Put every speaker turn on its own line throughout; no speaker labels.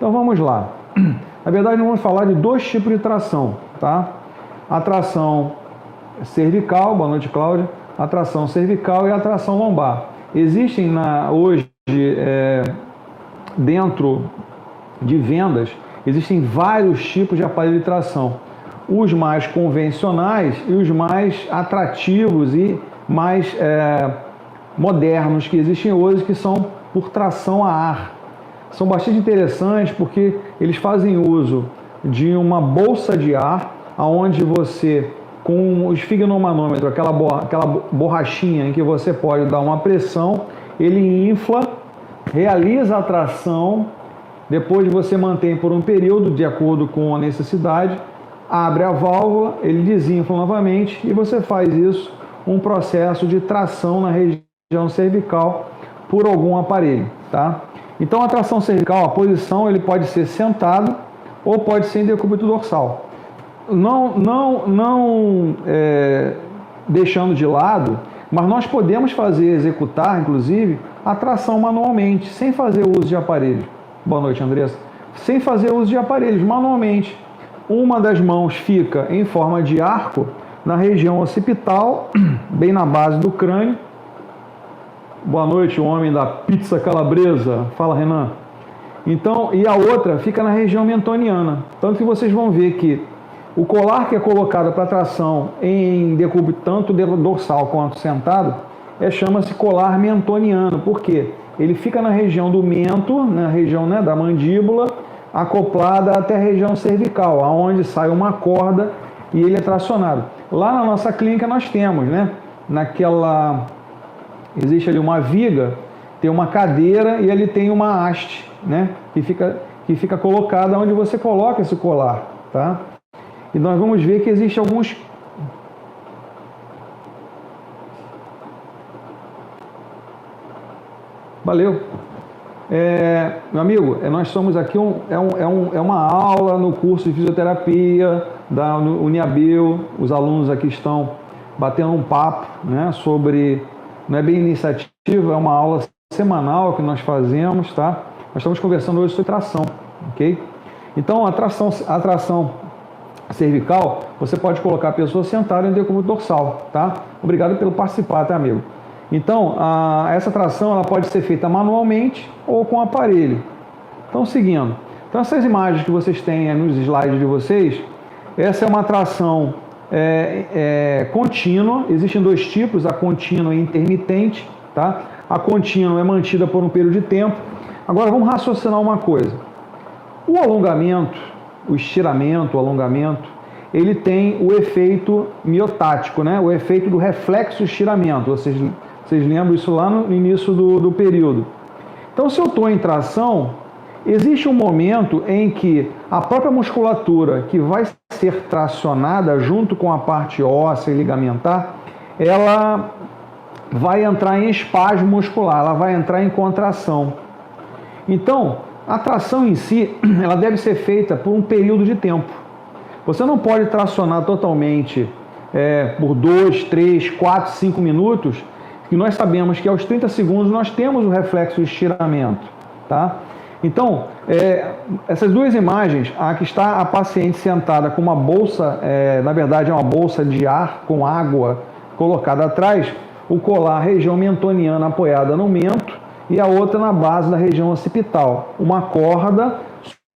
Então vamos lá. Na verdade, nós vamos falar de dois tipos de tração, tá? A tração cervical, boa noite, Cláudia. A tração cervical e a tração lombar. Existem hoje, dentro de vendas, existem vários tipos de aparelho de tração. Os mais convencionais e os mais atrativos e mais modernos que existem hoje, que são por tração a ar. São bastante interessantes porque eles fazem uso de uma bolsa de ar, onde você, com o esfigmomanômetro, aquela borrachinha em que você pode dar uma pressão, ele infla, realiza a tração, depois você mantém por um período, de acordo com a necessidade, abre a válvula, ele desinfla novamente e você faz isso, um processo de tração na região cervical por algum aparelho, tá? Então a tração cervical, a posição, ele pode ser sentado ou pode ser em decúbito dorsal. Não deixando de lado, mas nós podemos executar, inclusive, a tração manualmente, sem fazer uso de aparelho. Boa noite, Andressa. Sem fazer uso de aparelhos, manualmente. Uma das mãos fica em forma de arco na região occipital, bem na base do crânio. Boa noite, o homem da pizza calabresa. Fala, Renan. Então, e a outra fica na região mentoniana. Tanto que vocês vão ver que o colar que é colocado para tração em decúbito, tanto dorsal quanto sentado, chama-se colar mentoniano. Por quê? Ele fica na região do mento, na região da mandíbula, acoplada até a região cervical, aonde sai uma corda e ele é tracionado. Lá na nossa clínica nós temos, existe ali uma viga, tem uma cadeira e ali tem uma haste, que fica colocada onde você coloca esse colar, tá? E nós vamos ver que existe alguns... Valeu. Meu amigo, nós somos aqui, uma aula no curso de fisioterapia da Uniabel. Os alunos aqui estão batendo um papo, sobre... Não é bem iniciativa, é uma aula semanal que nós fazemos, tá? Nós estamos conversando hoje sobre tração, ok? Então, a tração cervical, você pode colocar a pessoa sentada em decúbito dorsal, tá? Obrigado pelo participar, tá, amigo? Então, essa tração ela pode ser feita manualmente ou com aparelho. Então, seguindo. Então, essas imagens que vocês têm nos slides de vocês, essa é uma tração contínua. Existem dois tipos, a contínua e intermitente, tá? A contínua é mantida por um período de tempo. Agora, vamos raciocinar uma coisa. O alongamento, o estiramento, o alongamento, ele tem o efeito miotático, o efeito do reflexo estiramento. Vocês lembram isso lá no início do período. Então, se eu estou em tração, existe um momento em que a própria musculatura que vai ser tracionada junto com a parte óssea e ligamentar, ela vai entrar em espasmo muscular, ela vai entrar em contração. Então, a tração em si, ela deve ser feita por um período de tempo. Você não pode tracionar totalmente por 2, 3, 4, 5 minutos, que nós sabemos que aos 30 segundos nós temos o reflexo de estiramento, tá? Então, essas duas imagens, a que está a paciente sentada com uma bolsa, na verdade é uma bolsa de ar com água colocada atrás, o colar, região mentoniana apoiada no mento e a outra na base da região occipital. Uma corda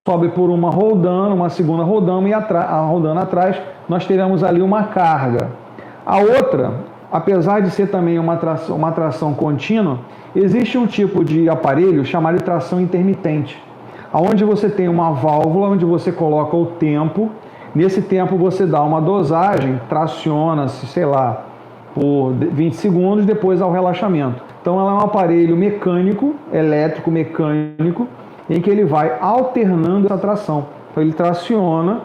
sobe por uma rodando, uma segunda rodando e rodando atrás nós teremos ali uma carga. A outra, apesar de ser também uma tração contínua, existe um tipo de aparelho chamado de tração intermitente, onde você tem uma válvula onde você coloca o tempo. Nesse tempo você dá uma dosagem, traciona-se, sei lá, por 20 segundos, depois ao relaxamento. Então ela é um aparelho mecânico, elétrico mecânico, em que ele vai alternando essa tração. Então ele traciona,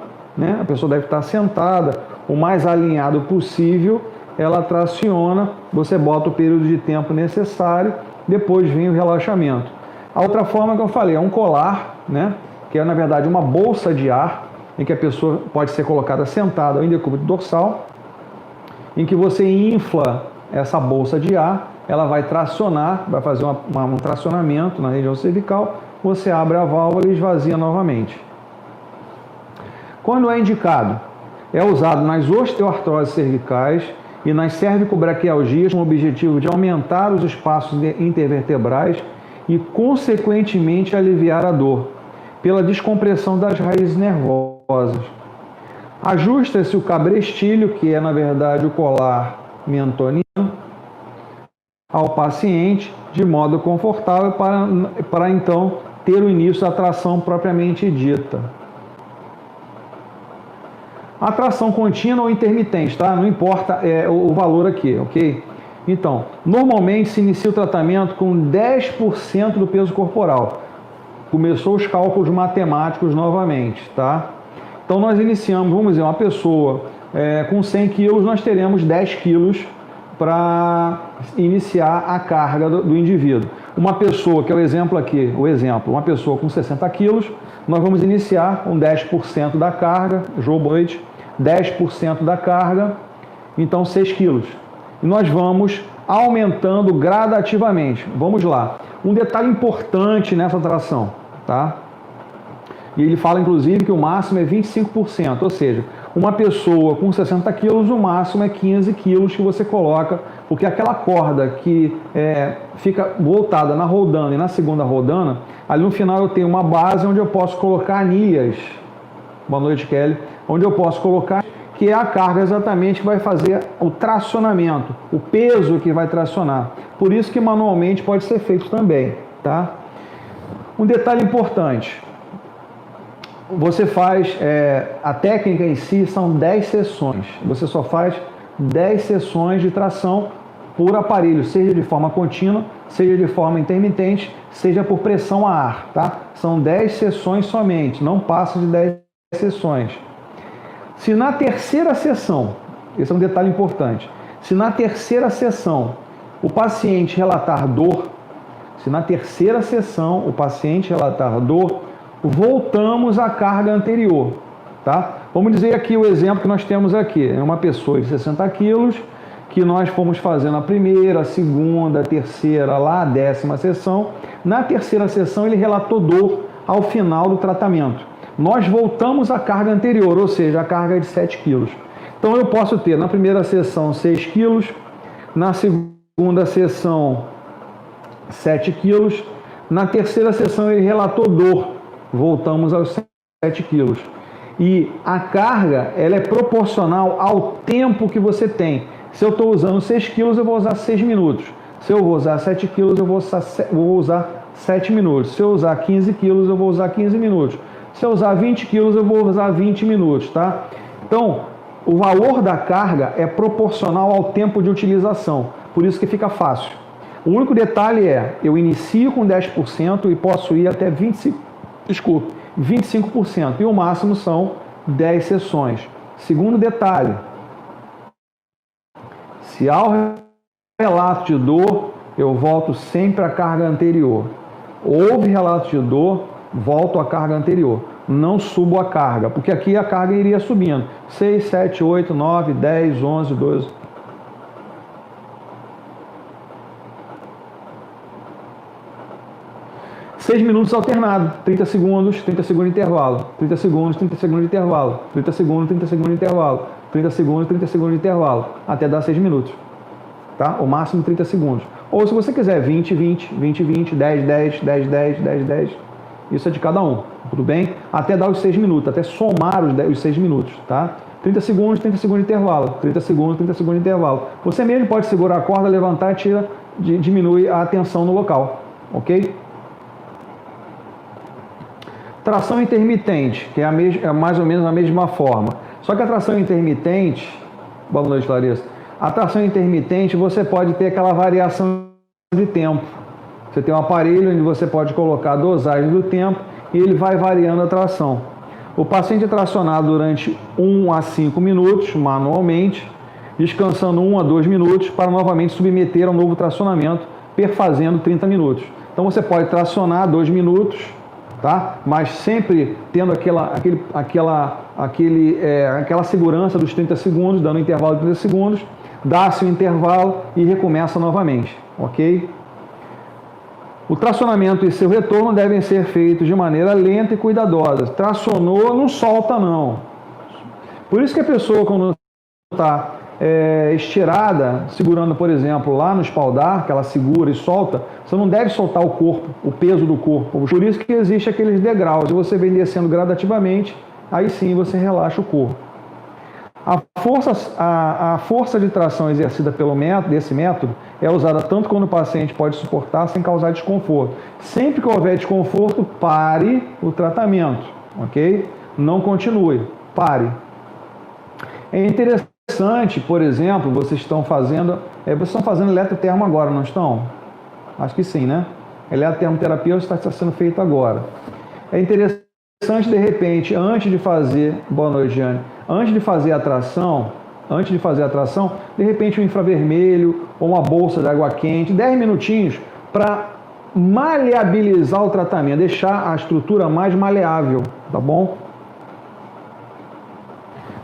a pessoa deve estar sentada o mais alinhado possível, ela traciona, você bota o período de tempo necessário, depois vem o relaxamento. A outra forma que eu falei é um colar, que é na verdade uma bolsa de ar, em que a pessoa pode ser colocada sentada ou em decúbito dorsal, em que você infla essa bolsa de ar, ela vai tracionar, vai fazer um tracionamento na região cervical, você abre a válvula e esvazia novamente. Quando é indicado? É usado nas osteoartroses cervicais e nas cervicobraquialgias com o objetivo de aumentar os espaços intervertebrais e, consequentemente, aliviar a dor, pela descompressão das raízes nervosas. Ajusta-se o cabrestilho, que é, na verdade, o colar mentonino, ao paciente de modo confortável para então ter o início da tração propriamente dita. A tração contínua ou intermitente, tá? Não importa o valor aqui, ok? Então, normalmente se inicia o tratamento com 10% do peso corporal. Começou os cálculos matemáticos novamente, tá? Então nós iniciamos, vamos dizer, uma pessoa com 100 quilos, nós teremos 10 quilos para iniciar a carga do indivíduo. Uma pessoa, que é o exemplo aqui, uma pessoa com 60 quilos, nós vamos iniciar com 10% da carga, Joe Boyd, 10% da carga, então 6 quilos. E nós vamos aumentando gradativamente. Vamos lá. Um detalhe importante nessa tração, tá? E ele fala, inclusive, que o máximo é 25%, ou seja, uma pessoa com 60 quilos, o máximo é 15 quilos que você coloca, porque aquela corda que fica voltada na rodana e na segunda rodana, ali no final eu tenho uma base onde eu posso colocar anilhas, boa noite, Kelly, onde eu posso colocar, que é a carga exatamente que vai fazer o tracionamento, o peso que vai tracionar. Por isso que manualmente pode ser feito também, tá? Um detalhe importante, você faz, a técnica em si são 10 sessões, você só faz 10 sessões de tração por aparelho, seja de forma contínua, seja de forma intermitente, seja por pressão a ar, tá? São 10 sessões somente, não passa de 10 sessões. Se na terceira sessão, esse é um detalhe importante, se na terceira sessão o paciente relatar dor, voltamos à carga anterior, tá? Vamos dizer aqui o exemplo que nós temos aqui, é uma pessoa de 60 quilos, que nós fomos fazendo a primeira, a segunda, a terceira, lá a 10ª sessão. Na terceira sessão ele relatou dor ao final do tratamento. Nós voltamos à carga anterior, ou seja, a carga de 7 quilos. Então eu posso ter na primeira sessão 6 quilos, na segunda sessão 7 quilos, na terceira sessão ele relatou dor, voltamos aos 7 quilos. E a carga, ela é proporcional ao tempo que você tem. Se eu estou usando 6 quilos, eu vou usar 6 minutos. Se eu vou usar 7 quilos, eu vou usar 7 minutos. Se eu usar 15 quilos, eu vou usar 15 minutos. Se eu usar 20 quilos, eu vou usar 20 minutos, tá? Então, o valor da carga é proporcional ao tempo de utilização. Por isso que fica fácil. O único detalhe é, eu inicio com 10% e posso ir até 25%. 25%, e o máximo são 10 sessões. Segundo detalhe, se há o relato de dor, eu volto sempre à carga anterior. Houve relato de dor, volto à carga anterior. Não subo a carga, porque aqui a carga iria subindo. 6, 7, 8, 9, 10, 11, 12... 6 minutos alternado, 30 segundos, 30 segundos intervalo, 30 segundos, 30 segundos intervalo, 30 segundos, 30 segundos intervalo, 30 segundos, 30 segundos intervalo, até dar 6 minutos, tá? O máximo 30 segundos. Ou se você quiser 20, 20, 20, 20, 10, 10, 10, 10, 10, 10, isso é de cada um, tudo bem? Até dar os 6 minutos, até somar os 6 minutos, tá? 30 segundos intervalo, 30 segundos intervalo. Você mesmo pode segurar a corda, levantar e diminui a tensão no local, ok? Tração intermitente, que é mais ou menos a mesma forma. Só que a tração intermitente, boa noite, Larissa. A tração intermitente, você pode ter aquela variação de tempo. Você tem um aparelho onde você pode colocar a dosagem do tempo e ele vai variando a tração. O paciente é tracionado durante 1 a 5 minutos, manualmente, descansando 1 a 2 minutos para novamente submeter ao novo tracionamento, perfazendo 30 minutos. Então você pode tracionar 2 minutos, tá? Mas sempre tendo aquela segurança dos 30 segundos, dando um intervalo de 30 segundos, dá-se o intervalo e recomeça novamente, ok? O tracionamento e seu retorno devem ser feitos de maneira lenta e cuidadosa. Tracionou, não solta não. Por isso que a pessoa, quando está estirada, segurando, por exemplo, lá no espaldar, que ela segura e solta, você não deve soltar o corpo, o peso do corpo. Por isso que existe aqueles degraus. E você vem descendo gradativamente, aí sim você relaxa o corpo. A força de tração exercida desse método é usada tanto quando o paciente pode suportar sem causar desconforto. Sempre que houver desconforto, pare o tratamento, ok? Não continue, pare. É interessante, por exemplo, vocês estão fazendo eletrotermo agora, não estão? Acho que sim, né? Eletrotermoterapia está sendo feita agora. É interessante, de repente, antes de fazer... Boa noite, Jane. Antes de fazer a tração, de repente um infravermelho ou uma bolsa de água quente, 10 minutinhos para maleabilizar o tratamento, deixar a estrutura mais maleável, tá bom?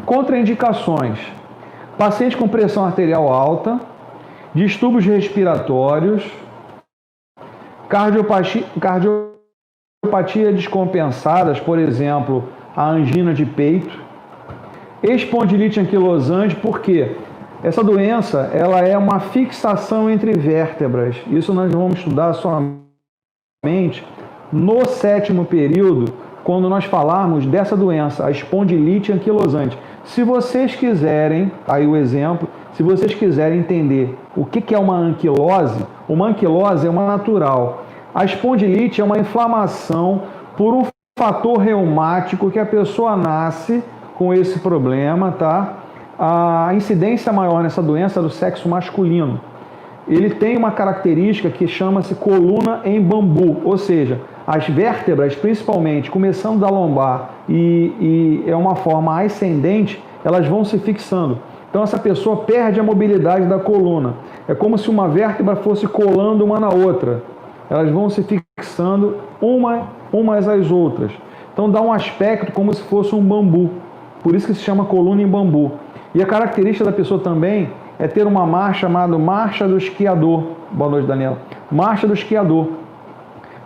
Contraindicações: paciente com pressão arterial alta, distúrbios respiratórios, cardiopatia descompensadas, por exemplo, a angina de peito, espondilite anquilosante. Por quê? Essa doença, ela é uma fixação entre vértebras. Isso nós vamos estudar somente no 7º período, quando nós falarmos dessa doença, a espondilite anquilosante. Se vocês quiserem, aí o exemplo, se vocês quiserem entender o que é uma anquilose é uma natural. A espondilite é uma inflamação por um fator reumático que a pessoa nasce com esse problema, tá? A incidência maior nessa doença é do sexo masculino. Ele tem uma característica que chama-se coluna em bambu, ou seja, as vértebras, principalmente, começando da lombar e é uma forma ascendente, elas vão se fixando. Então essa pessoa perde a mobilidade da coluna. É como se uma vértebra fosse colando uma na outra. Elas vão se fixando umas às outras. Então dá um aspecto como se fosse um bambu. Por isso que se chama coluna em bambu. E a característica da pessoa também é ter uma marcha chamada marcha do esquiador. Boa noite, Daniela. Marcha do esquiador.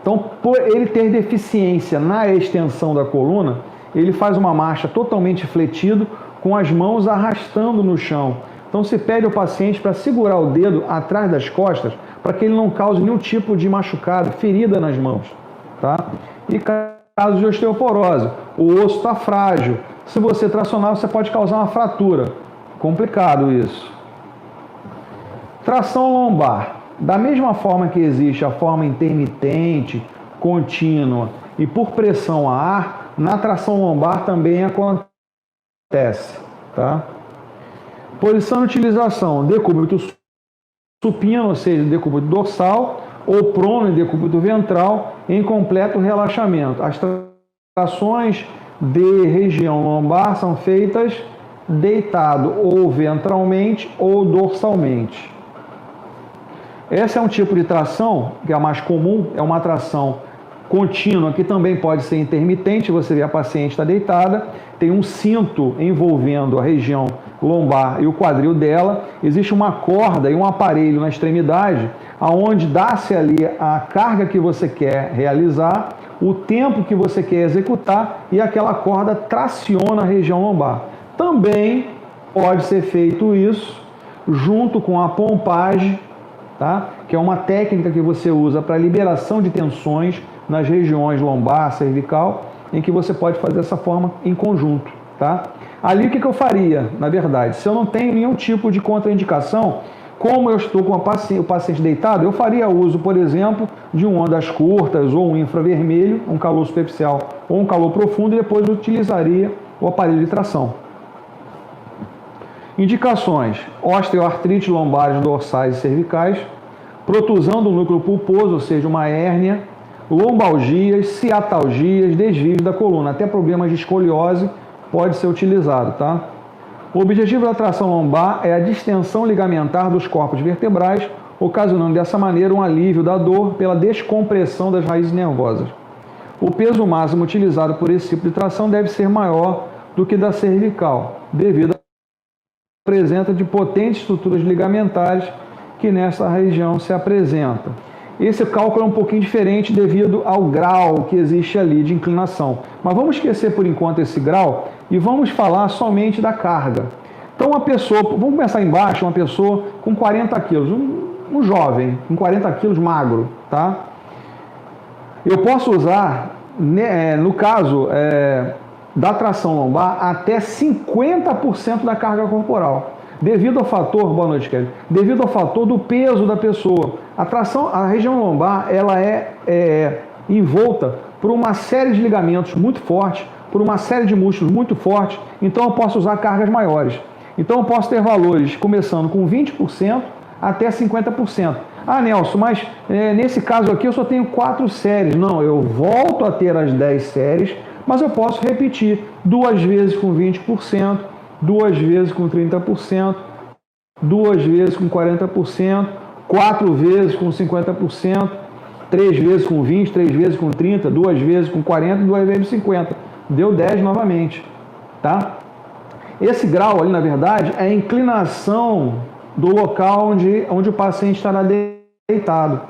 Então, por ele ter deficiência na extensão da coluna, ele faz uma marcha totalmente fletido, com as mãos arrastando no chão. Então, se pede ao paciente para segurar o dedo atrás das costas, para que ele não cause nenhum tipo de machucado, ferida nas mãos. Tá? E caso de osteoporose, o osso está frágil. Se você tracionar, você pode causar uma fratura. Complicado isso. Tração lombar. Da mesma forma que existe a forma intermitente, contínua e por pressão a ar, na tração lombar também acontece. Tá? Posição de utilização: decúbito supino, ou seja, decúbito dorsal, ou prono e decúbito ventral, em completo relaxamento. As trações de região lombar são feitas deitado ou ventralmente ou dorsalmente. Esse é um tipo de tração que é a mais comum, é uma tração contínua, que também pode ser intermitente. Você vê a paciente está deitada, tem um cinto envolvendo a região lombar e o quadril dela, existe uma corda e um aparelho na extremidade, aonde dá-se ali a carga que você quer realizar, o tempo que você quer executar, e aquela corda traciona a região lombar. Também pode ser feito isso junto com a pompagem, tá? Que é uma técnica que você usa para liberação de tensões nas regiões lombar, cervical, em que você pode fazer dessa forma em conjunto. Tá? Ali o que eu faria, na verdade? Se eu não tenho nenhum tipo de contraindicação, como eu estou com o paciente deitado, eu faria uso, por exemplo, de ondas curtas ou um infravermelho, um calor superficial ou um calor profundo, e depois utilizaria o aparelho de tração. Indicações: osteoartrite lombares dorsais e cervicais, protusão do núcleo pulposo, ou seja, uma hérnia, lombalgias, ciatalgias, desvios da coluna, até problemas de escoliose pode ser utilizado, tá? O objetivo da tração lombar é a distensão ligamentar dos corpos vertebrais, ocasionando dessa maneira um alívio da dor pela descompressão das raízes nervosas. O peso máximo utilizado por esse tipo de tração deve ser maior do que da cervical, devido à presença de potentes estruturas ligamentares que nessa região se apresentam. esse cálculo é um pouquinho diferente devido ao grau que existe ali de inclinação. Mas vamos esquecer por enquanto esse grau e vamos falar somente da carga. Então uma pessoa, vamos começar embaixo, uma pessoa com 40 quilos, um jovem com 40 quilos magro, tá? Eu posso usar, no caso da tração lombar, até 50% da carga corporal. Devido ao fator, boa noite, Kelly, devido ao fator do peso da pessoa. A região lombar, ela é envolta por uma série de ligamentos muito fortes, por uma série de músculos muito fortes, então eu posso usar cargas maiores. Então eu posso ter valores começando com 20% até 50%. Ah, Nelson, mas nesse caso aqui eu só tenho 4 séries. Não, eu volto a ter as 10 séries, mas eu posso repetir 2 vezes com 20%, 2 vezes com 30%, 2 vezes com 40%, 4 vezes com 50%, 3 vezes com 20%, 3 vezes com 30%, 2 vezes com 40%, 2 vezes com 50%. Deu 10 novamente, tá? Esse grau ali, na verdade, é a inclinação do local onde o paciente estará deitado.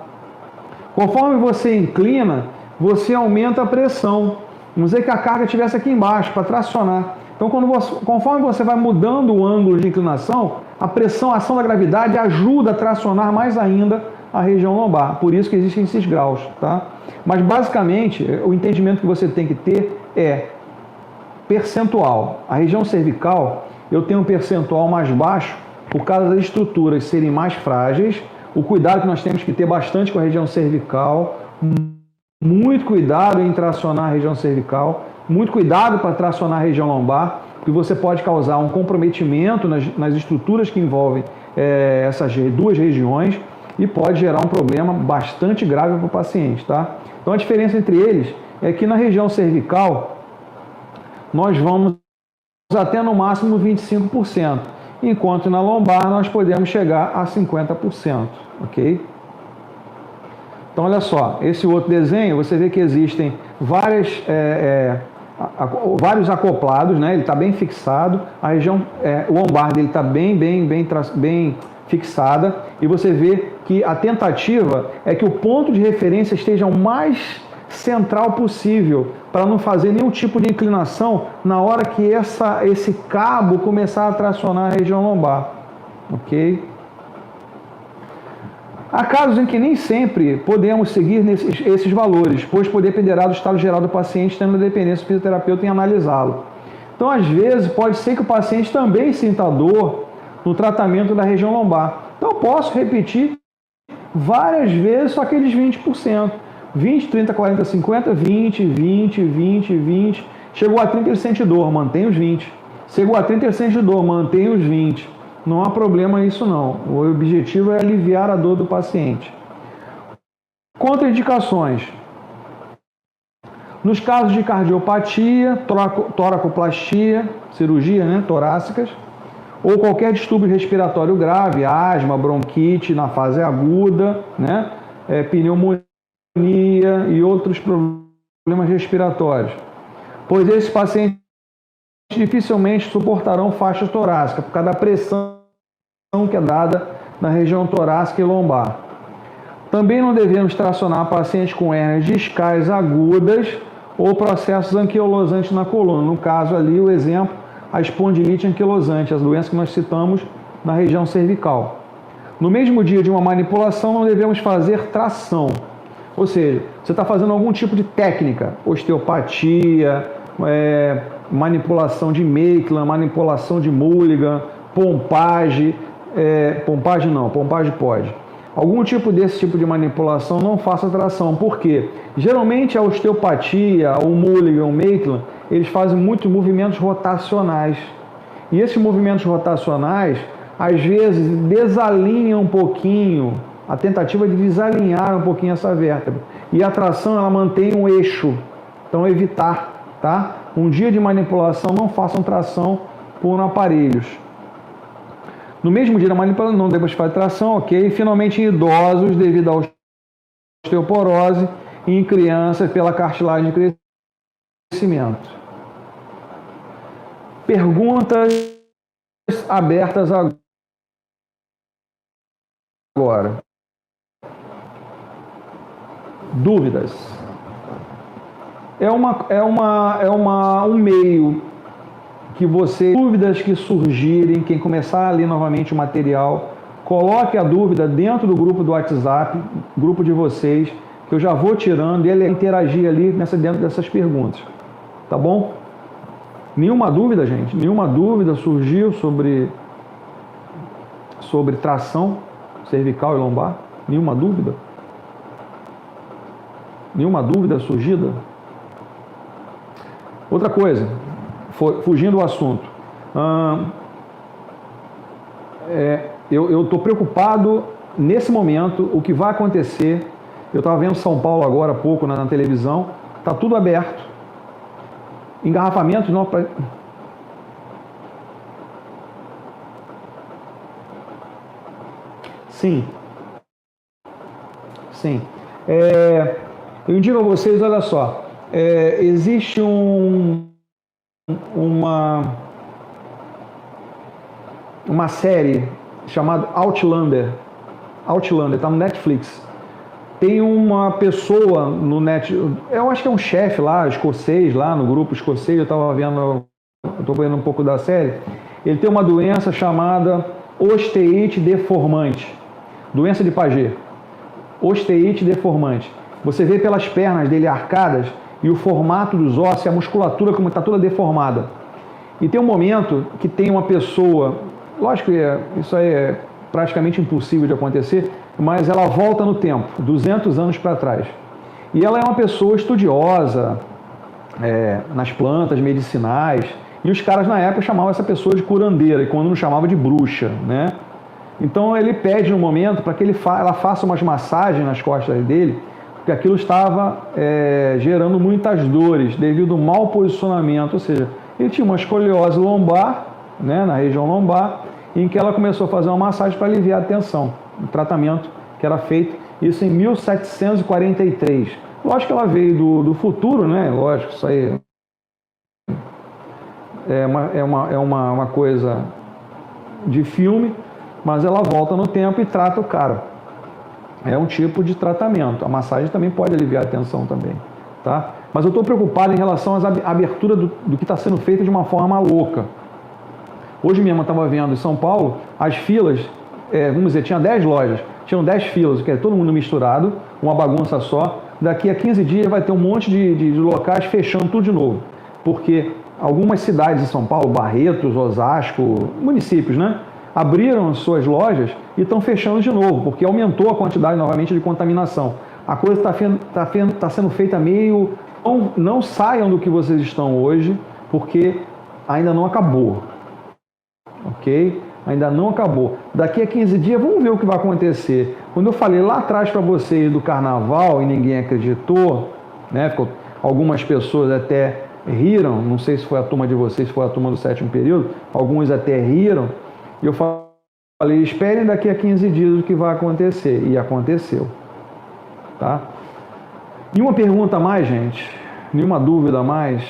Conforme você inclina, você aumenta a pressão. Vamos dizer que a carga estivesse aqui embaixo para tracionar. Então, conforme você vai mudando o ângulo de inclinação, a pressão, a ação da gravidade ajuda a tracionar mais ainda a região lombar. Por isso que existem esses graus, tá? Mas, basicamente, o entendimento que você tem que ter é percentual. A região cervical, eu tenho um percentual mais baixo por causa das estruturas serem mais frágeis. O cuidado que nós temos que ter bastante com a região cervical, muito cuidado em tracionar a região cervical, muito cuidado para tracionar a região lombar, porque você pode causar um comprometimento nas estruturas que envolvem essas duas regiões e pode gerar um problema bastante grave para o paciente, tá? Então a diferença entre eles é que na região cervical nós vamos até no máximo 25%, enquanto na lombar nós podemos chegar a 50%, ok? Então olha só, esse outro desenho, você vê que existem vários acoplados, né? Ele está bem fixado, a região lombar dele está bem fixada, e você vê que a tentativa é que o ponto de referência esteja o mais central possível, para não fazer nenhum tipo de inclinação na hora que esse cabo começar a tracionar a região lombar, ok? Há casos em que nem sempre podemos seguir esses valores, pois dependerá do estado geral do paciente, tendo dependência do fisioterapeuta em analisá-lo. Então, às vezes, pode ser que o paciente também sinta dor no tratamento da região lombar. Então, eu posso repetir várias vezes só aqueles 20%. 20, 30, 40, 50, 20, 20, 20, 20. Chegou a 30, ele sente dor, mantém os 20. Chegou a 30, ele sente dor, mantém os 20. Não há problema isso não. O objetivo é aliviar a dor do paciente. Contraindicações. Nos casos de cardiopatia, toracoplastia, cirurgia, né, torácicas, ou qualquer distúrbio respiratório grave, asma, bronquite na fase aguda, né, pneumonia e outros problemas respiratórios, pois esses pacientes dificilmente suportarão faixa torácica por causa da pressão que é dada na região torácica e lombar. Também não devemos tracionar pacientes com hérnias discais agudas ou processos anquilosantes na coluna. No caso ali, o exemplo, a espondilite anquilosante, as doenças que nós citamos na região cervical. No mesmo dia de uma manipulação, não devemos fazer tração. Ou seja, você está fazendo algum tipo de técnica, osteopatia, manipulação de Maitland, manipulação de Mulligan, pompagem, pompagem pode. Algum desse tipo de manipulação, não faça tração. Por quê? Geralmente a osteopatia, o Mulligan, o Maitland, eles fazem muitos movimentos rotacionais. E esses movimentos rotacionais, às vezes, desalinham um pouquinho, a tentativa de desalinhar um pouquinho essa vértebra. E a tração, ela mantém um eixo. Então, evitar, tá? Um dia de manipulação, não façam tração por aparelhos. No mesmo dia da manipulação, não devemos fazer tração, ok? Finalmente, em idosos, devido à osteoporose, e em crianças, pela cartilagem de crescimento. Perguntas abertas agora. Dúvidas. Um meio que dúvidas que surgirem, quem começar a ler novamente o material, coloque a dúvida dentro do grupo do WhatsApp, grupo de vocês, que eu já vou tirando e ele interagir ali dentro dessas perguntas. Tá bom? Nenhuma dúvida, gente? Nenhuma dúvida surgiu sobre tração cervical e lombar? Nenhuma dúvida? Nenhuma dúvida surgida? Outra coisa, fugindo do assunto. Eu estou preocupado nesse momento, o que vai acontecer. Eu estava vendo São Paulo agora há pouco na televisão, está tudo aberto. Engarrafamentos não... Sim. Sim. Eu indico a vocês, olha só, existe uma série chamada Outlander, está no Netflix. Tem uma pessoa no eu acho que é um chefe lá, escocês, lá no grupo escocês, eu estou vendo um pouco da série. Ele tem uma doença chamada osteite deformante, doença de Paget, osteite deformante. Você vê pelas pernas dele arcadas e o formato dos ossos, a musculatura como está toda deformada. E tem um momento que tem uma pessoa, lógico que isso aí é praticamente impossível de acontecer, mas ela volta no tempo, 200 anos para trás. E ela é uma pessoa estudiosa nas plantas medicinais, e os caras na época chamavam essa pessoa de curandeira, e quando não chamava de bruxa, né? Então ele pede no momento para que ela faça umas massagens nas costas dele, porque aquilo estava gerando muitas dores devido ao mau posicionamento, ou seja, ele tinha uma escoliose lombar, né, na região lombar, em que ela começou a fazer uma massagem para aliviar a tensão. Um tratamento que era feito, isso em 1743. Lógico que ela veio do futuro, né? Lógico, isso aí é uma coisa de filme, mas ela volta no tempo e trata o cara. É um tipo de tratamento. A massagem também pode aliviar a tensão também, tá? Mas eu estou preocupado em relação à abertura do que está sendo feito de uma forma louca. Hoje mesmo eu estava vendo em São Paulo, as filas, vamos dizer, tinha 10 lojas, tinham 10 filas, que é todo mundo misturado, uma bagunça só. Daqui a 15 dias vai ter um monte de locais fechando tudo de novo. Porque algumas cidades em São Paulo, Barretos, Osasco, municípios, né, abriram suas lojas e estão fechando de novo, porque aumentou a quantidade novamente de contaminação. A coisa está sendo feita meio... Não saiam do que vocês estão hoje, porque ainda não acabou. Ok? Ainda não acabou. Daqui a 15 dias, vamos ver o que vai acontecer. Quando eu falei lá atrás para vocês do carnaval e ninguém acreditou, né? Algumas pessoas até riram, não sei se foi a turma de vocês, se foi a turma do 7º período, alguns até riram, e eu falei, esperem daqui a 15 dias o que vai acontecer. E aconteceu. Tá? Nenhuma pergunta a mais, gente? Nenhuma dúvida a mais?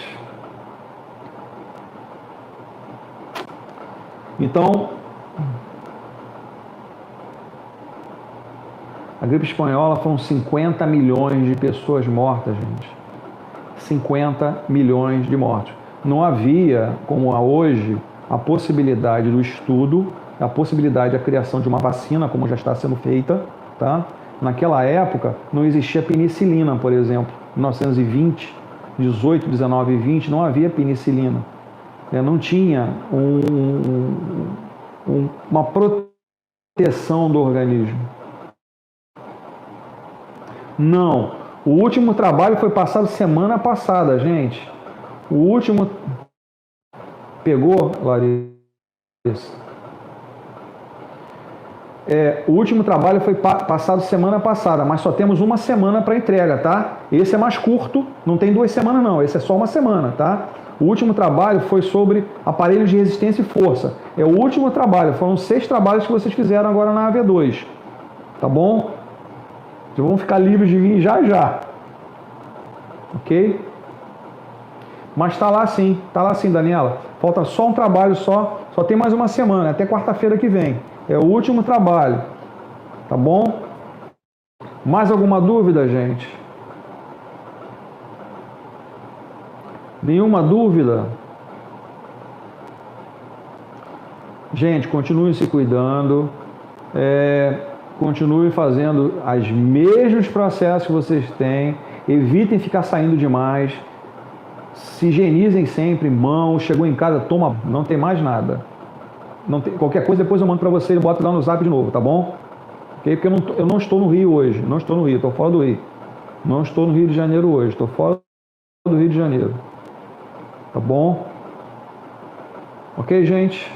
Então, a gripe espanhola foram 50 milhões de pessoas mortas, gente. 50 milhões de mortos. Não havia, como há hoje, a possibilidade do estudo, a possibilidade da criação de uma vacina, como já está sendo feita, tá? Naquela época, não existia penicilina, por exemplo. Em 1920, 18, 19 e 20, não havia penicilina. Não tinha uma proteção do organismo. Não. O último trabalho foi passado semana passada, gente. O último... Pegou, Larissa? O último trabalho foi passado semana passada, mas só temos uma semana para entrega, tá? Esse é mais curto, não tem 2 semanas não, esse é só uma semana, tá? O último trabalho foi sobre aparelhos de resistência e força. É o último trabalho, foram 6 trabalhos que vocês fizeram agora na AV2, tá bom? Vocês vão ficar livres de mim já já, ok? Mas tá lá sim, Daniela. Falta só um trabalho só tem mais uma semana, até quarta-feira que vem. É o último trabalho, tá bom? Mais alguma dúvida, gente? Nenhuma dúvida? Gente, continue se cuidando, continue fazendo os mesmos processos que vocês têm, evitem ficar saindo demais, se higienizem sempre, mãos, chegou em casa, toma, não tem mais nada. Não tem, qualquer coisa depois eu mando para você e boto lá no zap de novo, tá bom? Okay? Porque eu não estou no Rio hoje, não estou no Rio, estou fora do Rio. Não estou no Rio de Janeiro hoje, estou fora do Rio de Janeiro. Tá bom? Ok, gente?